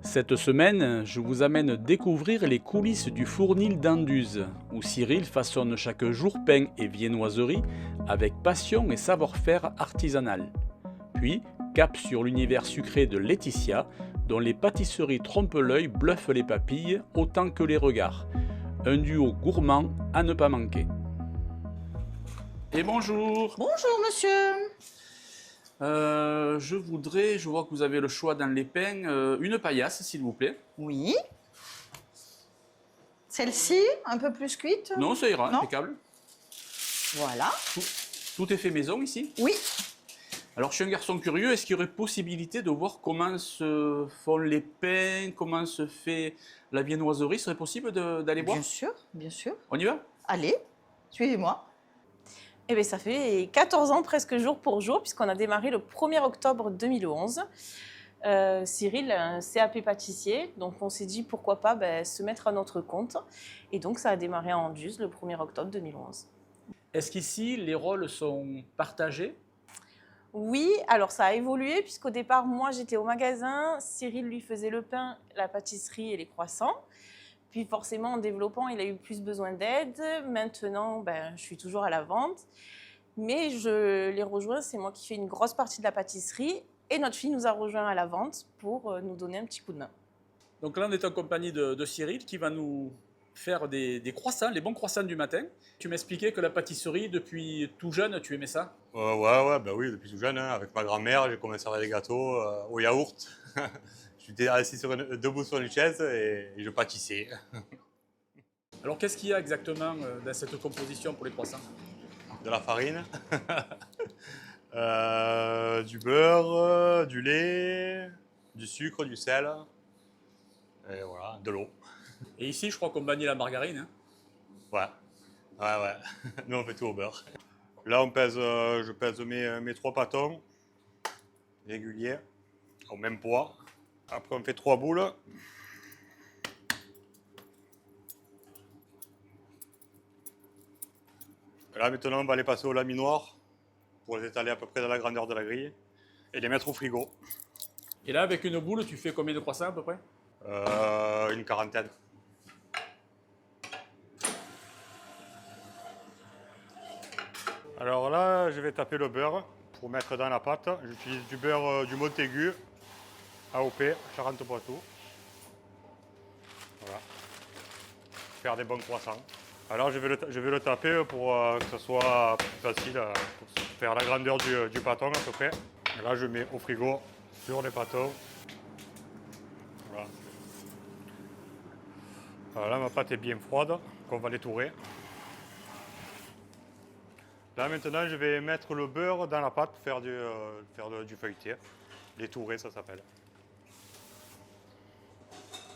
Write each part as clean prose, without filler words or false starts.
Cette semaine, je vous amène découvrir les coulisses du Fournil d'Anduze, où Cyril façonne chaque jour pain et viennoiserie avec passion et savoir-faire artisanal. Puis, cap sur l'univers sucré de Laetitia, dont les pâtisseries trompe-l'œil bluffent les papilles autant que les regards. Un duo gourmand à ne pas manquer. Et bonjour. Bonjour monsieur. Je vois que vous avez le choix dans les pains, une paillasse s'il vous plaît. Oui. Celle-ci, un peu plus cuite? Non, ça ira, Non. impeccable. Voilà. Tout est fait maison ici. Oui. Alors je suis un garçon curieux, est-ce qu'il y aurait possibilité de voir comment se font les pains, comment se fait la viennoiserie? Ce serait possible d'aller voir? Bien sûr, bien sûr. On y va? Allez, suivez-moi. Eh bien, ça fait 14 ans presque jour pour jour, puisqu'on a démarré le 1er octobre 2011. Cyril a un CAP pâtissier, donc on s'est dit pourquoi pas se mettre à notre compte. Et donc ça a démarré en Anduze le 1er octobre 2011. Est-ce qu'ici les rôles sont partagés? Oui, alors ça a évolué, puisqu'au départ, moi j'étais au magasin, Cyril lui faisait le pain, la pâtisserie et les croissants. Puis forcément, en développant, il a eu plus besoin d'aide. Maintenant, je suis toujours à la vente. Mais je l'ai rejoint, c'est moi qui fais une grosse partie de la pâtisserie. Et notre fille nous a rejoint à la vente pour nous donner un petit coup de main. Donc là on est en compagnie de Cyril qui va nous faire des croissants, les bons croissants du matin. Tu m'expliquais que la pâtisserie, depuis tout jeune, tu aimais ça? Oui, depuis tout jeune, hein, avec ma grand-mère, j'ai commencé à faire des gâteaux au yaourt. J'étais assis debout sur une chaise et je pâtissais. Alors qu'est-ce qu'il y a exactement dans cette composition pour les croissants? De la farine, du beurre, du lait, du sucre, du sel, et voilà, de l'eau. Et ici, je crois qu'on bannit la margarine. Hein. Ouais. Nous, on fait tout au beurre. Là, je pèse mes 3 pâtons réguliers, au même poids. Après, on fait 3 boules. Là, maintenant, on va les passer au laminoir pour les étaler à peu près dans la grandeur de la grille et les mettre au frigo. Et là, avec une boule, tu fais combien de croissants à peu près? Une quarantaine. Alors là, je vais taper le beurre pour mettre dans la pâte. J'utilise du beurre du Montaigu, AOP, Charente-Poitou. Voilà. Faire des bons croissants. Alors je vais le taper pour que ce soit plus facile, pour faire la grandeur du pâton à peu près. Et là, je mets au frigo sur les pâtons. Voilà. Alors là, ma pâte est bien froide, donc on va l'étourer. Là maintenant, je vais mettre le beurre dans la pâte pour faire du feuilleté. L'étourer, ça s'appelle.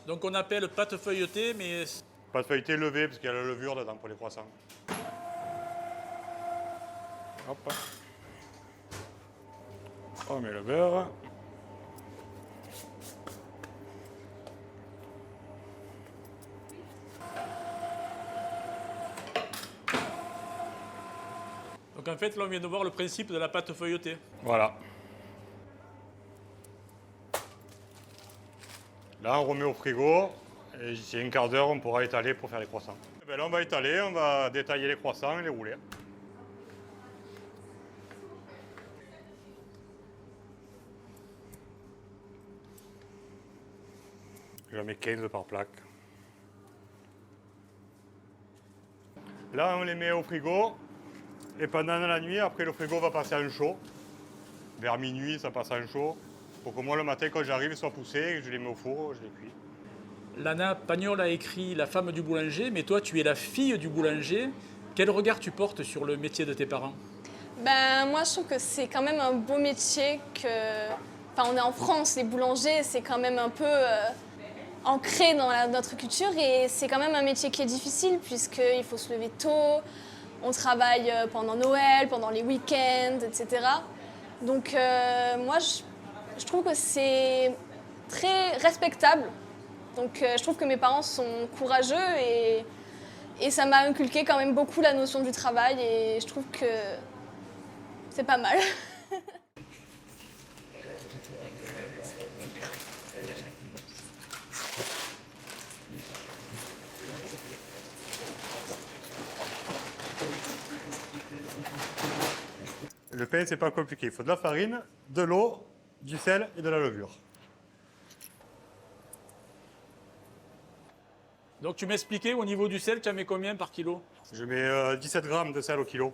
Donc on appelle pâte feuilletée, mais... Pâte feuilletée levée, parce qu'il y a la levure dedans pour les croissants. Hop. On met le beurre. Donc en fait, là, on vient de voir le principe de la pâte feuilletée. Voilà. Là, on remet au frigo. Et d'ici un quart d'heure, on pourra étaler pour faire les croissants. Et bien là, on va étaler, on va détailler les croissants et les rouler. J'en mets 15 par plaque. Là, on les met au frigo. Et pendant la nuit, après, le frigo va passer en chaud. Vers minuit, ça passe en chaud. Pour que moi, le matin, quand j'arrive, ils soient poussés, je les mets au four, je les cuis. Lana Pagnol a écrit La femme du boulanger, mais toi, tu es la fille du boulanger. Quel regard tu portes sur le métier de tes parents? Moi, je trouve que c'est quand même un beau métier que... Enfin, on est en France, les boulangers, c'est quand même un peu ancré dans notre culture et c'est quand même un métier qui est difficile puisqu'il faut se lever tôt, on travaille pendant Noël, pendant les week-ends, etc. Donc, moi, je trouve que c'est très respectable. Donc, je trouve que mes parents sont courageux et ça m'a inculqué quand même beaucoup la notion du travail et je trouve que c'est pas mal. Le pain, c'est pas compliqué. Il faut de la farine, de l'eau, du sel et de la levure. Donc tu m'expliquais, au niveau du sel, tu en mets combien par kilo? Je mets 17 grammes de sel au kilo.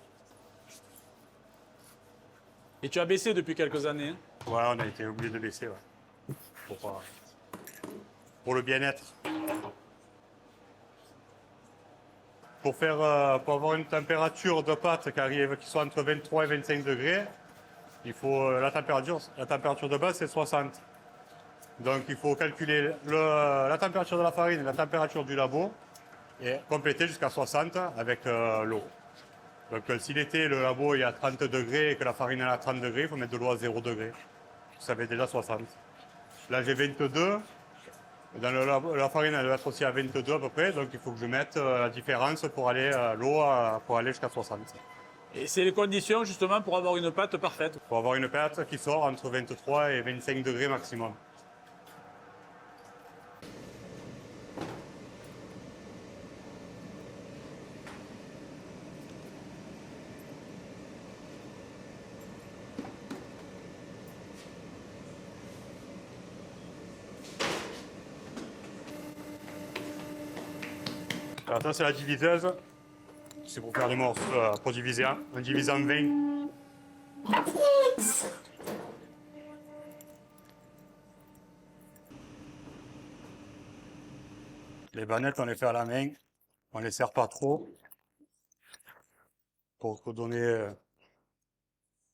Et tu as baissé depuis quelques années, hein? Voilà, on a été obligé de baisser, ouais. Pour le bien-être. Pour avoir une température de pâte qui soit entre 23 et 25 degrés, il faut la température de base c'est 60. Donc il faut calculer la température de la farine et la température du labo et compléter jusqu'à 60 avec l'eau. Donc si l'été le labo est à 30 degrés et que la farine est à 30 degrés, il faut mettre de l'eau à 0 degré. Ça fait déjà 60. Là j'ai 22. Dans le labo, la farine elle doit être aussi à 22 à peu près, donc il faut que je mette la différence pour aller l'eau pour aller jusqu'à 60. Et c'est les conditions justement pour avoir une pâte parfaite. Pour avoir une pâte qui sort entre 23 et 25 degrés maximum. Alors ça c'est la diviseuse, c'est pour faire des morceaux, pour diviser, on divise en 20. Les banettes on les fait à la main, on les serre pas trop, pour donner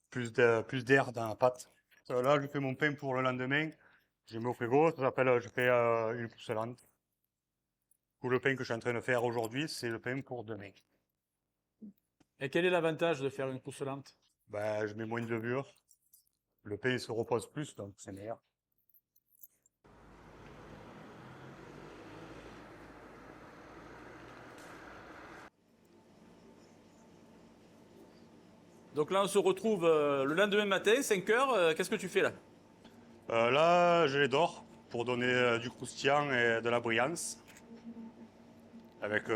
plus d'air dans la pâte. Là je fais mon pain pour le lendemain, je mets au frigo, je fais une poussellante. Ou le pain que je suis en train de faire aujourd'hui, c'est le pain pour demain. Et quel est l'avantage de faire une poussellante? Ben, je mets moins de levure. Le pain il se repose plus, donc c'est meilleur. Donc là, on se retrouve le lendemain matin, 5 heures. Qu'est-ce que tu fais là? Là, je les dors pour donner du croustillant et de la brillance. Avec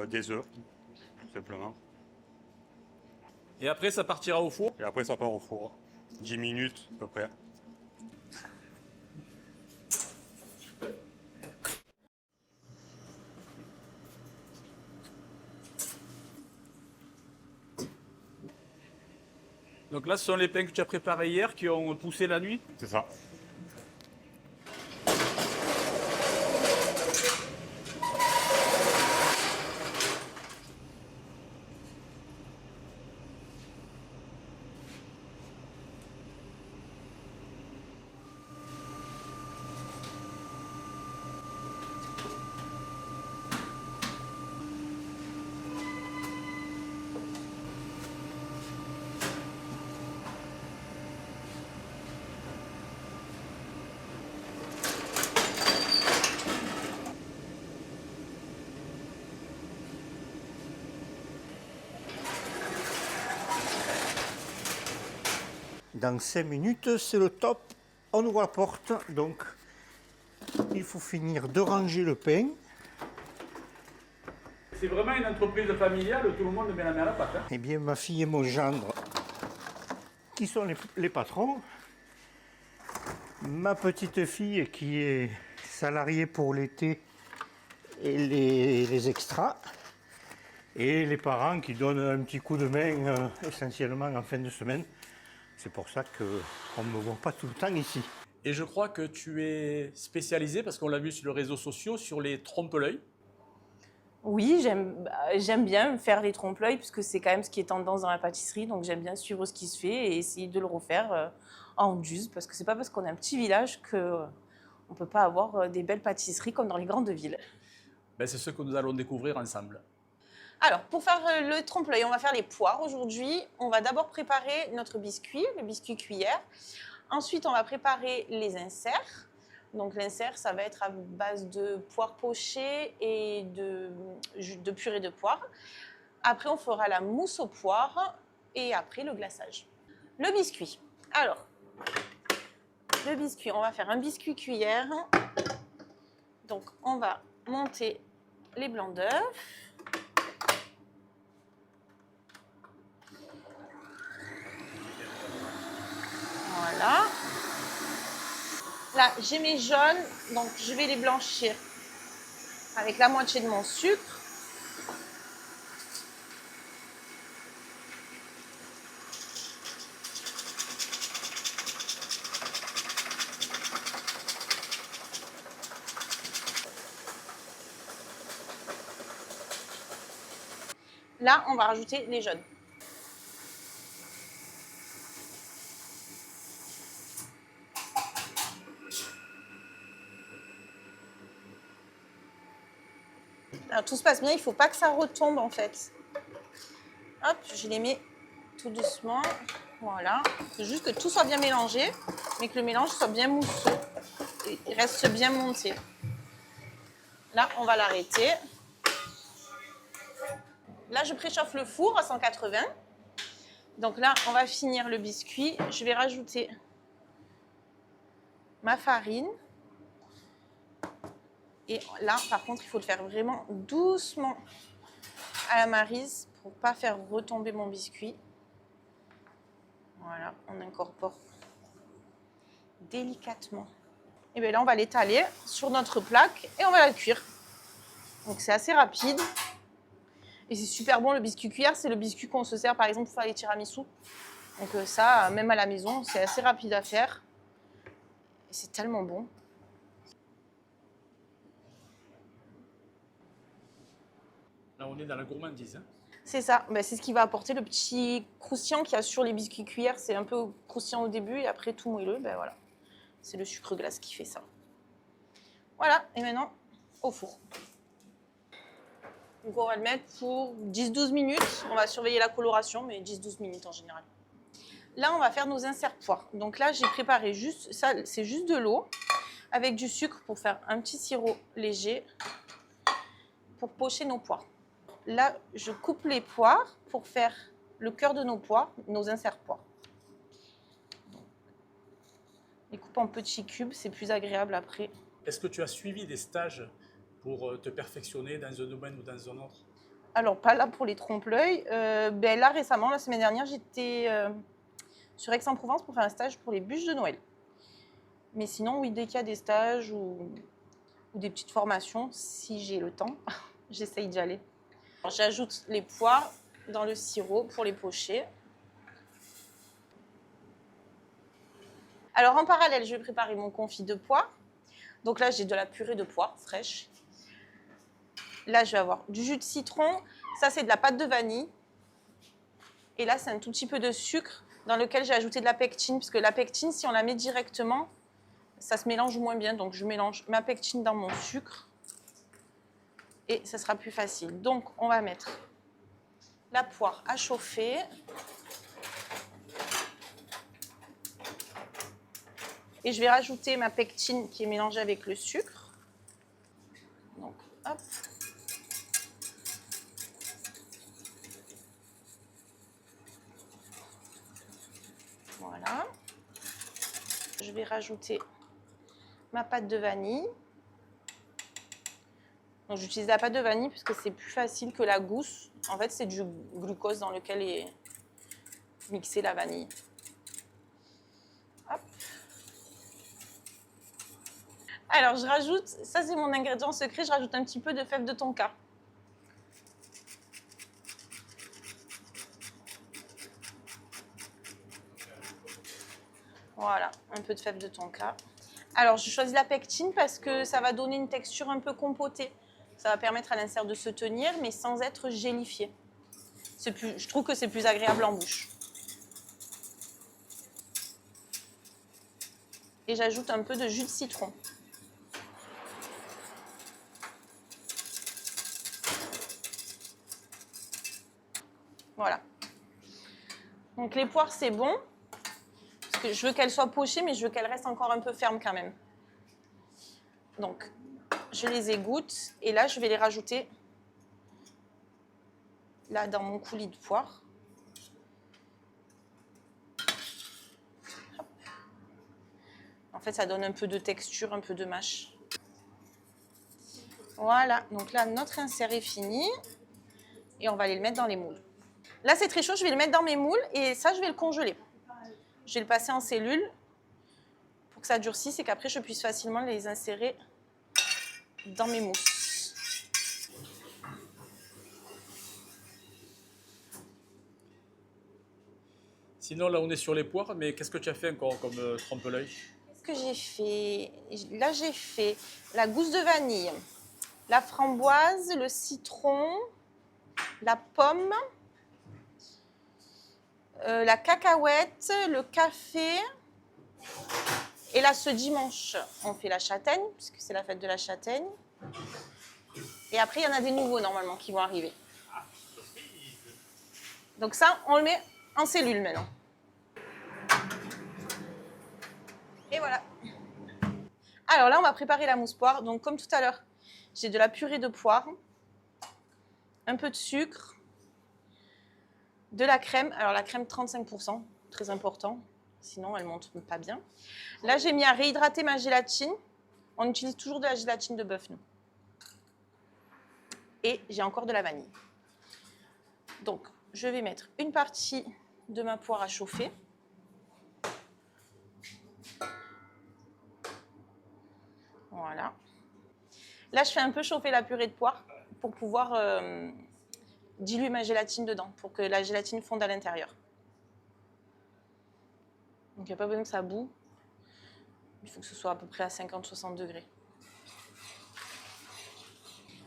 des œufs, tout simplement. Et après, ça partira au four? Et après, ça part au four. 10 minutes, à peu près. Donc là, ce sont les pains que tu as préparés hier qui ont poussé la nuit? C'est ça. Dans 5 minutes, c'est le top. On ouvre la porte, donc il faut finir de ranger le pain. C'est vraiment une entreprise familiale, tout le monde met la main à la pâte. Hein? Eh bien, ma fille et mon gendre, qui sont les patrons. Ma petite fille, qui est salariée pour l'été et les extras. Et les parents qui donnent un petit coup de main essentiellement en fin de semaine. C'est pour ça qu'on ne me voit pas tout le temps ici. Et je crois que tu es spécialisé, parce qu'on l'a vu sur les réseaux sociaux, sur les trompe-l'œil. Oui, j'aime bien faire les trompe-l'œil puisque c'est quand même ce qui est tendance dans la pâtisserie. Donc j'aime bien suivre ce qui se fait et essayer de le refaire en Duse parce que c'est pas parce qu'on est un petit village qu'on ne peut pas avoir des belles pâtisseries comme dans les grandes villes. Ben, c'est ce que nous allons découvrir ensemble. Alors, pour faire le trompe-l'œil, on va faire les poires aujourd'hui. On va d'abord préparer notre biscuit, le biscuit cuillère. Ensuite, on va préparer les inserts. Donc l'insert, ça va être à base de poires pochées et de purée de poire. Après, on fera la mousse aux poires et après le glaçage. Le biscuit. Alors, le biscuit, on va faire un biscuit cuillère. Donc, on va monter les blancs d'œufs. Voilà. Là, j'ai mes jaunes, donc je vais les blanchir avec la moitié de mon sucre. Là, on va rajouter les jaunes. Alors, tout se passe bien, il ne faut pas que ça retombe en fait. Hop, je les mets tout doucement. Voilà. C'est juste que tout soit bien mélangé, mais que le mélange soit bien mousseux et reste bien monté. Là, on va l'arrêter. Là, je préchauffe le four à 180. Donc là, on va finir le biscuit. Je vais rajouter ma farine. Et là, par contre, il faut le faire vraiment doucement à la maryse pour ne pas faire retomber mon biscuit. Voilà, on incorpore délicatement. Et bien là, on va l'étaler sur notre plaque et on va la cuire. Donc c'est assez rapide. Et c'est super bon le biscuit cuillère. C'est le biscuit qu'on se sert par exemple pour faire les tiramisu. Donc ça, même à la maison, c'est assez rapide à faire. Et c'est tellement bon. Là, on est dans la gourmandise. Hein. C'est ça, ben, c'est ce qui va apporter le petit croustillant qu'il y a sur les biscuits cuillères. C'est un peu croustillant au début et après tout moelleux, ben voilà. C'est le sucre glace qui fait ça. Voilà, et maintenant, au four. Donc on va le mettre pour 10-12 minutes. On va surveiller la coloration, mais 10-12 minutes en général. Là, on va faire nos inserts poires. Donc là, j'ai préparé juste, ça, c'est juste de l'eau avec du sucre pour faire un petit sirop léger pour pocher nos poires. Là, je coupe les poires pour faire le cœur de nos poires, nos inserts poires. Les coupe en petits cubes, c'est plus agréable après. Est-ce que tu as suivi des stages pour te perfectionner dans un domaine ou dans un autre? Alors, pas là pour les trompe-l'œil. Ben là, récemment, la semaine dernière, j'étais sur Aix-en-Provence pour faire un stage pour les bûches de Noël. Mais sinon, oui, dès qu'il y a des stages ou des petites formations, si j'ai le temps, j'essaye d'y aller. J'ajoute les poires dans le sirop pour les pocher. Alors en parallèle, je vais préparer mon confit de poires. Donc là, j'ai de la purée de poires fraîche. Là, je vais avoir du jus de citron. Ça, c'est de la pâte de vanille. Et là, c'est un tout petit peu de sucre dans lequel j'ai ajouté de la pectine. Parce que la pectine, si on la met directement, ça se mélange moins bien. Donc je mélange ma pectine dans mon sucre. Et ça sera plus facile. Donc, on va mettre la poire à chauffer. Et je vais rajouter ma pectine qui est mélangée avec le sucre. Donc, hop. Voilà. Je vais rajouter ma pâte de vanille. Donc j'utilise la pâte de vanille parce que c'est plus facile que la gousse. En fait, c'est du glucose dans lequel est mixée la vanille. Hop. Alors, je rajoute, ça c'est mon ingrédient secret, je rajoute un petit peu de fèves de tonka. Voilà, un peu de fèves de tonka. Alors, je choisis la pectine parce que ça va donner une texture un peu compotée. Ça va permettre à l'insert de se tenir, mais sans être gélifié. Je trouve que c'est plus agréable en bouche. Et j'ajoute un peu de jus de citron. Voilà. Donc les poires, c'est bon. Parce que je veux qu'elles soient pochées, mais je veux qu'elles restent encore un peu fermes quand même. Donc, je les égoutte et là, je vais les rajouter là dans mon coulis de poire. Hop. En fait, ça donne un peu de texture, un peu de mâche. Voilà, donc là, notre insert est fini et on va aller le mettre dans les moules. Là, c'est très chaud, je vais le mettre dans mes moules et ça, je vais le congeler. Je vais le passer en cellule pour que ça durcisse et qu'après je puisse facilement les insérer dans mes mousses. Sinon, là, on est sur les poires, mais qu'est-ce que tu as fait encore comme trompe-l'œil? Qu'est-ce que j'ai fait? Là, j'ai fait la gousse de vanille, la framboise, le citron, la pomme, la cacahuète, le café. Et là, ce dimanche, on fait la châtaigne, puisque c'est la fête de la châtaigne. Et après, il y en a des nouveaux, normalement, qui vont arriver. Donc ça, on le met en cellule maintenant. Et voilà. Alors là, on va préparer la mousse poire. Donc, comme tout à l'heure, j'ai de la purée de poire, un peu de sucre, de la crème. Alors, la crème 35%, très important. Sinon, elle ne monte pas bien. Là, j'ai mis à réhydrater ma gélatine. On utilise toujours de la gélatine de bœuf, nous. Et j'ai encore de la vanille. Donc, je vais mettre une partie de ma poire à chauffer. Voilà. Là, je fais un peu chauffer la purée de poire pour pouvoir diluer ma gélatine dedans, pour que la gélatine fonde à l'intérieur. Donc, il n'y a pas besoin que ça boue. Il faut que ce soit à peu près à 50-60 degrés.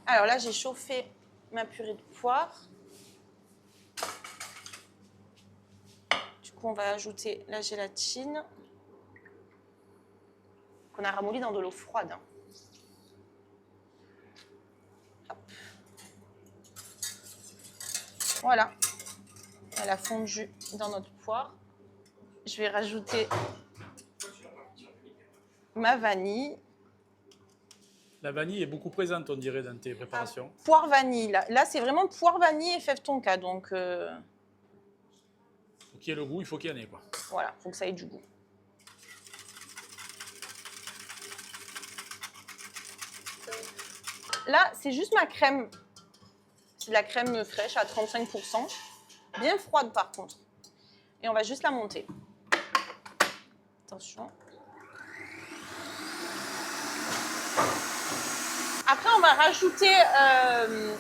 Alors là, j'ai chauffé ma purée de poire. Du coup, on va ajouter la gélatine qu'on a ramollie dans de l'eau froide. Hop. Voilà, elle a fondu dans notre poire. Je vais rajouter ma vanille. La vanille est beaucoup présente, on dirait, dans tes préparations. Poire vanille. Là c'est vraiment poire vanille et fève tonka. Donc Pour qu'il y ait le goût, il faut qu'il y en ait, quoi. voilà, il faut que ça ait du goût. Là, c'est juste ma crème. C'est de la crème fraîche à 35%. Bien froide par contre. Et on va juste la monter. Attention. Après, on va rajouter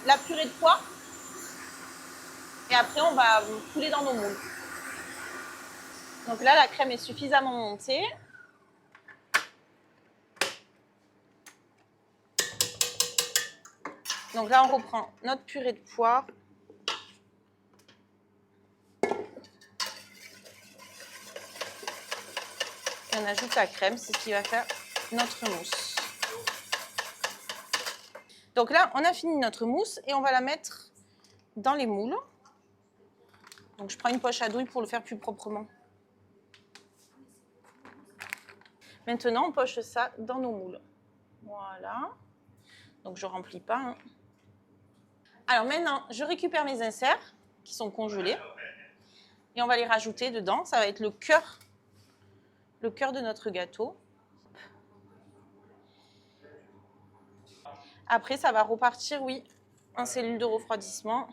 la purée de poire. Et après, on va couler dans nos moules. Donc là, la crème est suffisamment montée. Donc là, on reprend notre purée de poire. Et on ajoute la crème, c'est ce qui va faire notre mousse. Donc là, on a fini notre mousse et on va la mettre dans les moules. Donc je prends une poche à douille pour le faire plus proprement. Maintenant, on poche ça dans nos moules. Voilà. Donc je ne remplis pas. Hein. Alors maintenant, je récupère mes inserts qui sont congelés. Et on va les rajouter dedans. Ça va être le cœur de notre gâteau. Après, ça va repartir, oui, en cellule de refroidissement.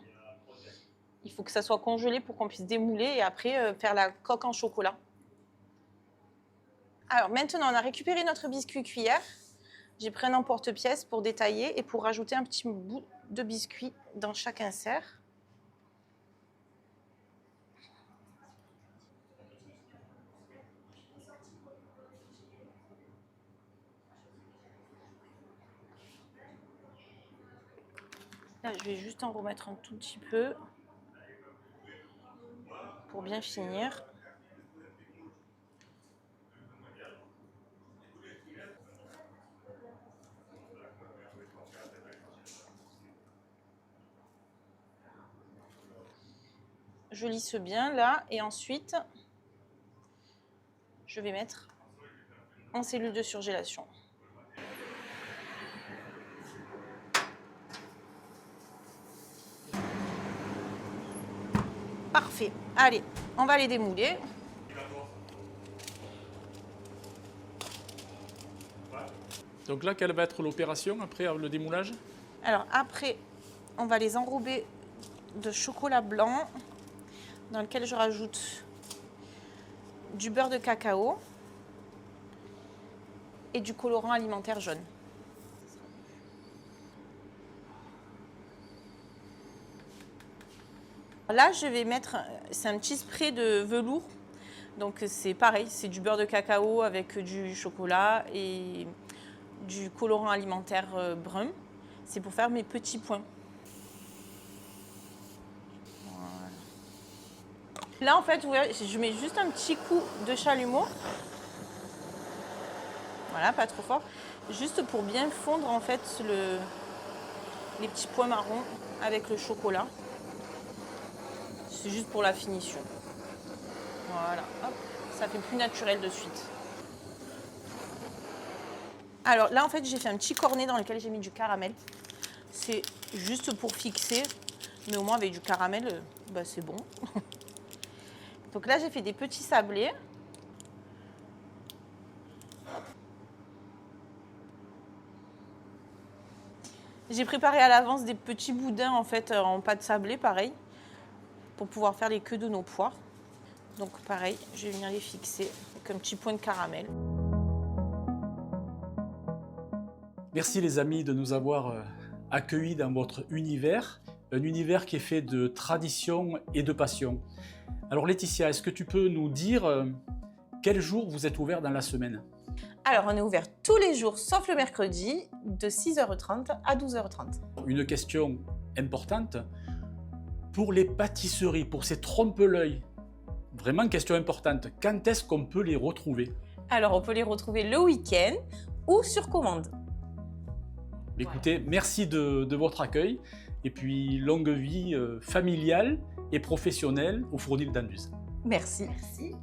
Il faut que ça soit congelé pour qu'on puisse démouler et après faire la coque en chocolat. Alors maintenant, on a récupéré notre biscuit cuillère. J'ai pris un emporte-pièce pour détailler et pour rajouter un petit bout de biscuit dans chaque insert. Là, je vais juste en remettre un tout petit peu pour bien finir. Je lisse bien là et ensuite je vais mettre en cellule de surgélation. Parfait. Allez, on va les démouler. Donc là, quelle va être l'opération après le démoulage? Alors après, on va les enrober de chocolat blanc dans lequel je rajoute du beurre de cacao et du colorant alimentaire jaune. Là, je vais mettre, c'est un petit spray de velours. Donc c'est pareil, c'est du beurre de cacao avec du chocolat et du colorant alimentaire brun. C'est pour faire mes petits points. Voilà. Là, en fait, vous voyez, je mets juste un petit coup de chalumeau. Voilà, pas trop fort. Juste pour bien fondre, en fait, les petits points marrons avec le chocolat. C'est juste pour la finition. Voilà, hop, ça fait plus naturel de suite. Alors là, en fait, j'ai fait un petit cornet dans lequel j'ai mis du caramel. C'est juste pour fixer, mais au moins avec du caramel, bah, c'est bon. Donc là, j'ai fait des petits sablés. J'ai préparé à l'avance des petits boudins en fait en pâte sablée, pareil, pour pouvoir faire les queues de nos poires. Donc pareil, je vais venir les fixer avec un petit point de caramel. Merci les amis de nous avoir accueillis dans votre univers, un univers qui est fait de tradition et de passion. Alors Laetitia, est-ce que tu peux nous dire quel jour vous êtes ouvert dans la semaine? Alors on est ouvert tous les jours sauf le mercredi de 6h30 à 12h30. Une question importante, pour les pâtisseries, pour ces trompe-l'œil, vraiment question importante, quand est-ce qu'on peut les retrouver? Alors on peut les retrouver le week-end ou sur commande. Écoutez, merci de votre accueil et puis longue vie familiale et professionnelle au Fournil d'Anduze. Merci. Merci.